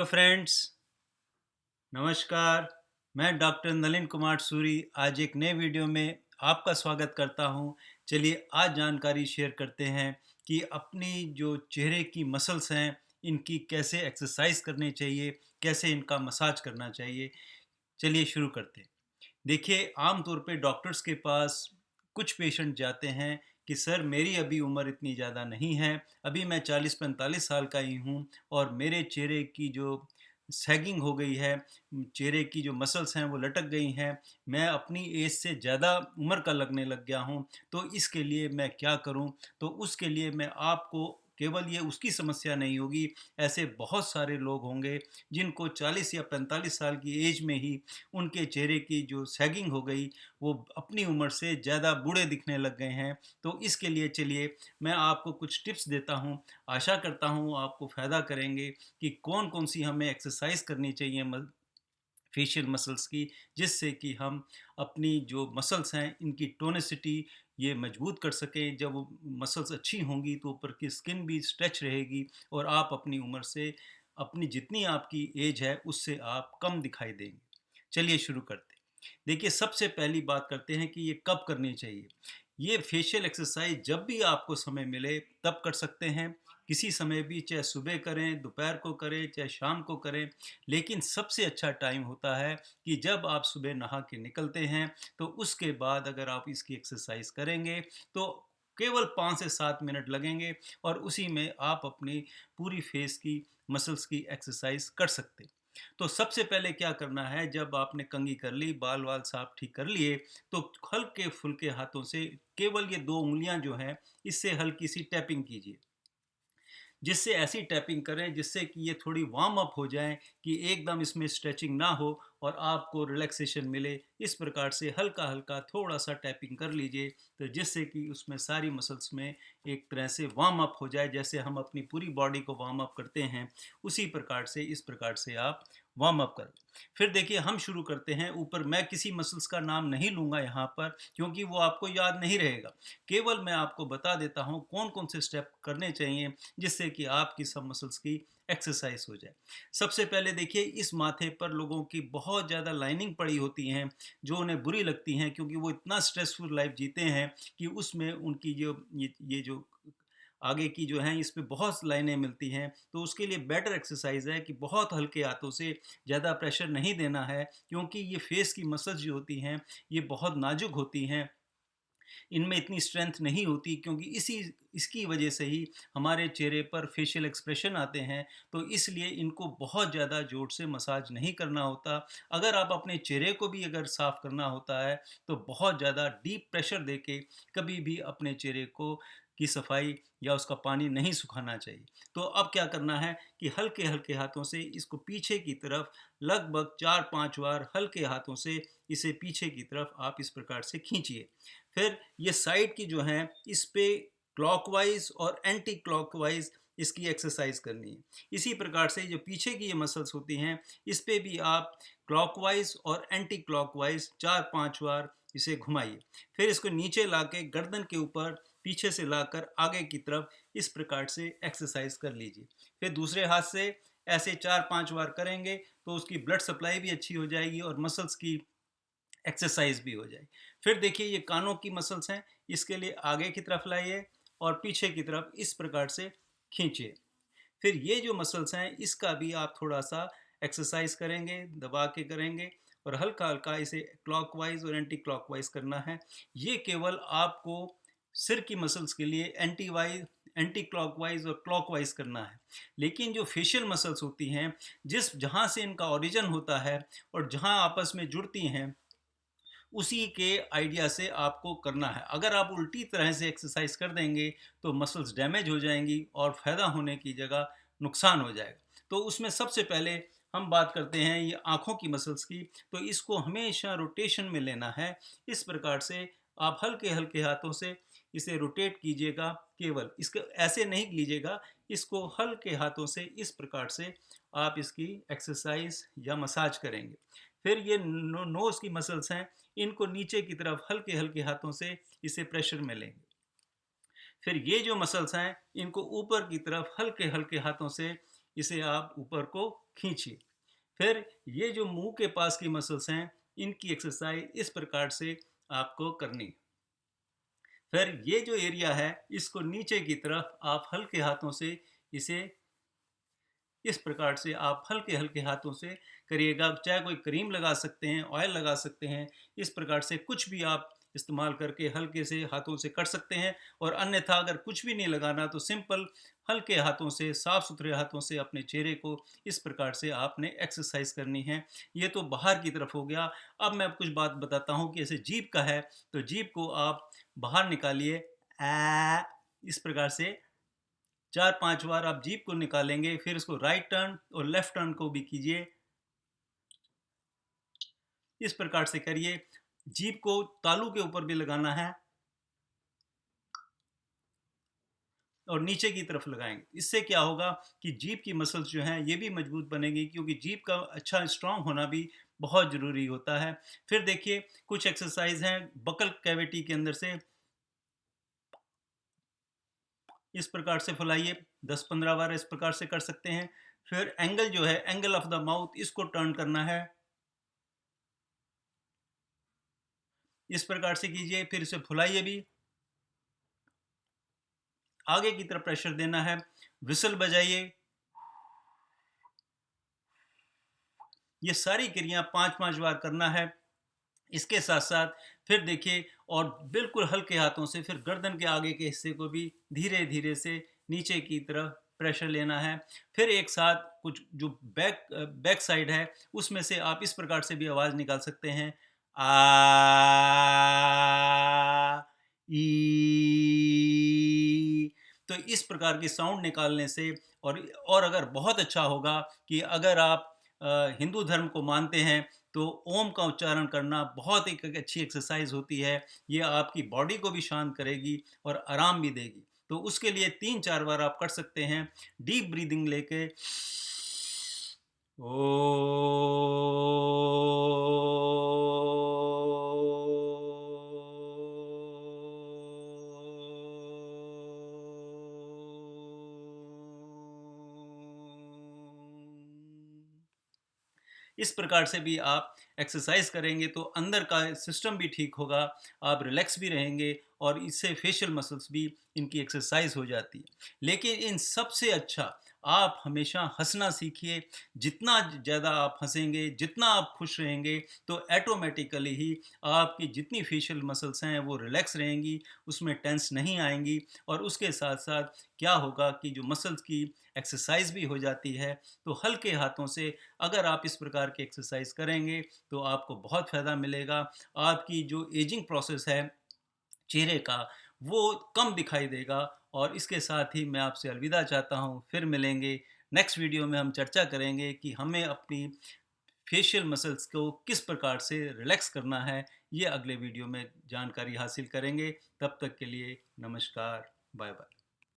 तो फ्रेंड्स, नमस्कार। मैं डॉक्टर नलिन कुमार सूरी आज एक नए वीडियो में आपका स्वागत करता हूं। चलिए आज जानकारी शेयर करते हैं कि अपनी जो चेहरे की मसल्स हैं इनकी कैसे एक्सरसाइज करनी चाहिए, कैसे इनका मसाज करना चाहिए। चलिए शुरू करते हैं। देखिए, आमतौर पे डॉक्टर्स के पास कुछ पेशेंट जाते हैं कि सर मेरी अभी उम्र इतनी ज़्यादा नहीं है, अभी मैं 40-45 साल का ही हूँ और मेरे चेहरे की जो सैगिंग हो गई है, चेहरे की जो मसल्स हैं वो लटक गई हैं, मैं अपनी एज से ज़्यादा उम्र का लगने लग गया हूँ, तो इसके लिए मैं क्या करूँ? तो उसके लिए मैं आपको केवल ये उसकी समस्या नहीं होगी, ऐसे बहुत सारे लोग होंगे जिनको 40 या 45 साल की एज में ही उनके चेहरे की जो सैगिंग हो गई वो अपनी उम्र से ज़्यादा बूढ़े दिखने लग गए हैं। तो इसके लिए चलिए मैं आपको कुछ टिप्स देता हूँ। आशा करता हूँ आपको फ़ायदा करेंगे कि कौन कौन सी हमें एक्सरसाइज करनी चाहिए फेशियल मसल्स की, जिससे कि हम अपनी जो मसल्स हैं इनकी टोनिसिटी ये मजबूत कर सकें। जब वो मसल्स अच्छी होंगी तो ऊपर की स्किन भी स्ट्रेच रहेगी और आप अपनी उम्र से अपनी जितनी आपकी एज है उससे आप कम दिखाई देंगे। चलिए शुरू करते हैं। देखिए, सबसे पहली बात करते हैं कि ये कब करनी चाहिए। ये फेशियल एक्सरसाइज जब भी आपको समय मिले तब कर सकते हैं, किसी समय भी, चाहे सुबह करें, दोपहर को करें, चाहे शाम को करें। लेकिन सबसे अच्छा टाइम होता है कि जब आप सुबह नहा के निकलते हैं, तो उसके बाद अगर आप इसकी एक्सरसाइज करेंगे तो केवल 5 से 7 मिनट लगेंगे और उसी में आप अपनी पूरी फेस की मसल्स की एक्सरसाइज कर सकते हैं। तो सबसे पहले क्या करना है, जब आपने कंघी कर ली, बाल वाल साफ ठीक कर लिए, तो हल्के फुल्के हाथों से केवल ये 2 उँगलियां जो हैं इससे हल्की सी टैपिंग कीजिए। जिससे ऐसी टैपिंग करें जिससे कि ये थोड़ी वार्म अप हो जाएं, कि एकदम इसमें स्ट्रेचिंग ना हो और आपको रिलैक्सेशन मिले। इस प्रकार से हल्का हल्का थोड़ा सा टैपिंग कर लीजिए, तो जिससे कि उसमें सारी मसल्स में एक तरह से वार्म अप हो जाए। जैसे हम अपनी पूरी बॉडी को वार्म अप करते हैं, उसी प्रकार से इस प्रकार से आप वार्म अप करें। फिर देखिए, हम शुरू करते हैं ऊपर। मैं किसी मसल्स का नाम नहीं लूँगा यहाँ पर, क्योंकि वो आपको याद नहीं रहेगा। केवल मैं आपको बता देता हूँ कौन कौन से स्टेप करने चाहिए जिससे कि आपकी सब मसल्स की एक्सरसाइज हो जाए। सबसे पहले देखिए, इस माथे पर लोगों की बहुत ज़्यादा लाइनिंग पड़ी होती हैं जो उन्हें बुरी लगती हैं, क्योंकि वो इतना स्ट्रेसफुल लाइफ जीते हैं कि उसमें उनकी जो ये जो आगे की जो हैं इस पे बहुत लाइनें मिलती हैं। तो उसके लिए बेटर एक्सरसाइज है कि बहुत हल्के हाथों से, ज़्यादा प्रेशर नहीं देना है, क्योंकि ये फेस की मसल्स जो होती हैं ये बहुत नाजुक होती हैं, इनमें इतनी स्ट्रेंथ नहीं होती, क्योंकि इसी इसकी वजह से ही हमारे चेहरे पर फेशियल एक्सप्रेशन आते हैं। तो इसलिए इनको बहुत ज़्यादा जोर से मसाज नहीं करना होता। अगर आप अपने चेहरे को भी अगर साफ़ करना होता है तो बहुत ज़्यादा डीप प्रेशर देके कभी भी अपने चेहरे को की सफाई या उसका पानी नहीं सुखाना चाहिए। तो अब क्या करना है कि हल्के हल्के हाथों से इसको पीछे की तरफ लगभग 4-5 बार हल्के हाथों से इसे पीछे की तरफ आप इस प्रकार से खींचिए। फिर ये साइड की जो है इस पे क्लॉकवाइज और एंटी क्लॉकवाइज इसकी एक्सरसाइज करनी है। इसी प्रकार से जो पीछे की ये मसल्स होती हैं इस पे भी आप क्लॉकवाइज और एंटी क्लॉकवाइज 4-5 बार इसे घुमाइए। फिर इसको नीचे लाके गर्दन के ऊपर पीछे से लाकर आगे की तरफ इस प्रकार से एक्सरसाइज कर लीजिए। फिर दूसरे हाथ से ऐसे 4-5 बार करेंगे तो उसकी ब्लड सप्लाई भी अच्छी हो जाएगी और मसल्स की एक्सरसाइज भी हो जाए। फिर देखिए, ये कानों की मसल्स हैं, इसके लिए आगे की तरफ लाइए और पीछे की तरफ इस प्रकार से खींचिए। फिर ये जो मसल्स हैं इसका भी आप थोड़ा सा एक्सरसाइज करेंगे, दबा के करेंगे और हल्का हल्का इसे क्लॉकवाइज और एंटी क्लॉकवाइज करना है। ये केवल आपको सिर की मसल्स के लिए एंटी क्लॉकवाइज और क्लॉकवाइज करना है। लेकिन जो फेशियल मसल्स होती हैं, जिस जहाँ से इनका ओरिजिन होता है और जहाँ आपस में जुड़ती हैं, उसी के आइडिया से आपको करना है। अगर आप उल्टी तरह से एक्सरसाइज कर देंगे तो मसल्स डैमेज हो जाएंगी और फ़ायदा होने की जगह नुकसान हो जाएगा। तो उसमें सबसे पहले हम बात करते हैं ये आँखों की मसल्स की। तो इसको हमेशा रोटेशन में लेना है। इस प्रकार से आप हल्के हल्के हाथों से इसे रोटेट कीजिएगा। केवल इसको ऐसे नहीं लीजिएगा, इसको हल्के हाथों से इस प्रकार से आप इसकी एक्सरसाइज या मसाज करेंगे। फिर ये नोज़ की मसल्स हैं, इनको नीचे की तरफ हल्के हल्के हाथों से इसे प्रेशर में लेंगे। फिर ये जो मसल्स हैं इनको ऊपर की तरफ हल्के हल्के हाथों से इसे आप ऊपर को खींचिए। फिर ये जो मुंह के पास की मसल्स हैं, इनकी एक्सरसाइज इस प्रकार से आपको करनी है। फिर ये जो एरिया है, इसको नीचे की तरफ आप हल्के हाथों से इसे इस प्रकार से आप हल्के हल्के हाथों से करिएगा। चाहे कोई क्रीम लगा सकते हैं, ऑयल लगा सकते हैं, इस प्रकार से कुछ भी आप इस्तेमाल करके हल्के से हाथों से कर सकते हैं। और अन्यथा अगर कुछ भी नहीं लगाना तो सिंपल हल्के हाथों से, साफ सुथरे हाथों से अपने चेहरे को इस प्रकार से आपने एक्सरसाइज करनी है। ये तो बाहर की तरफ हो गया। अब मैं कुछ बात बताता हूँ कि ऐसे जीभ का है, तो जीभ को आप बाहर निकालिए। इस प्रकार से 4-5 बार आप जीभ को निकालेंगे। फिर इसको राइट टर्न और लेफ्ट टर्न को भी कीजिए। इस प्रकार से करिए। जीभ को तालू के ऊपर भी लगाना है और नीचे की तरफ लगाएंगे। इससे क्या होगा कि जीभ की मसल्स जो हैं ये भी मजबूत बनेगी, क्योंकि जीभ का अच्छा स्ट्रांग होना भी बहुत ज़रूरी होता है। फिर देखिए कुछ एक्सरसाइज हैं बकल कैविटी के अंदर से। इस प्रकार से फुलाइए, 10-15 बार इस प्रकार से कर सकते हैं। फिर एंगल जो है, एंगल ऑफ द माउथ, इसको टर्न करना है, इस प्रकार से कीजिए। फिर इसे फुलाइए भी, आगे की तरफ प्रेशर देना है, विसल बजाइए। ये सारी क्रिया 5-5 बार करना है। इसके साथ साथ फिर देखिए, और बिल्कुल हल्के हाथों से फिर गर्दन के आगे के हिस्से को भी धीरे धीरे से नीचे की तरफ प्रेशर लेना है। फिर एक साथ कुछ जो बैक साइड है, उसमें से आप इस प्रकार से भी आवाज़ निकाल सकते हैं, आ ई। तो इस प्रकार की साउंड निकालने से, और अगर बहुत अच्छा होगा कि अगर आप हिंदू धर्म को मानते हैं तो ओम का उच्चारण करना बहुत एक अच्छी एक्सरसाइज होती है। ये आपकी बॉडी को भी शांत करेगी और आराम भी देगी। तो उसके लिए 3-4 बार आप कर सकते हैं, डीप ब्रीदिंग लेके। ओ इस प्रकार से भी आप एक्सरसाइज करेंगे तो अंदर का सिस्टम भी ठीक होगा, आप रिलैक्स भी रहेंगे और इससे फेशियल मसल्स भी इनकी एक्सरसाइज हो जाती है। लेकिन इन सबसे अच्छा आप हमेशा हंसना सीखिए। जितना ज़्यादा आप हंसेंगे, जितना आप खुश रहेंगे, तो ऐटोमेटिकली ही आपकी जितनी फेशियल मसल्स हैं वो रिलैक्स रहेंगी, उसमें टेंस नहीं आएंगी। और उसके साथ साथ क्या होगा कि जो मसल्स की एक्सरसाइज भी हो जाती है। तो हल्के हाथों से अगर आप इस प्रकार की एक्सरसाइज करेंगे तो आपको बहुत फ़ायदा मिलेगा। आपकी जो एजिंग प्रोसेस है चेहरे का, वो कम दिखाई देगा। और इसके साथ ही मैं आपसे अलविदा चाहता हूँ, फिर मिलेंगे। नेक्स्ट वीडियो में हम चर्चा करेंगे कि हमें अपनी फेशियल मसल्स को किस प्रकार से रिलैक्स करना है। ये अगले वीडियो में जानकारी हासिल करेंगे। तब तक के लिए नमस्कार, बाय बाय।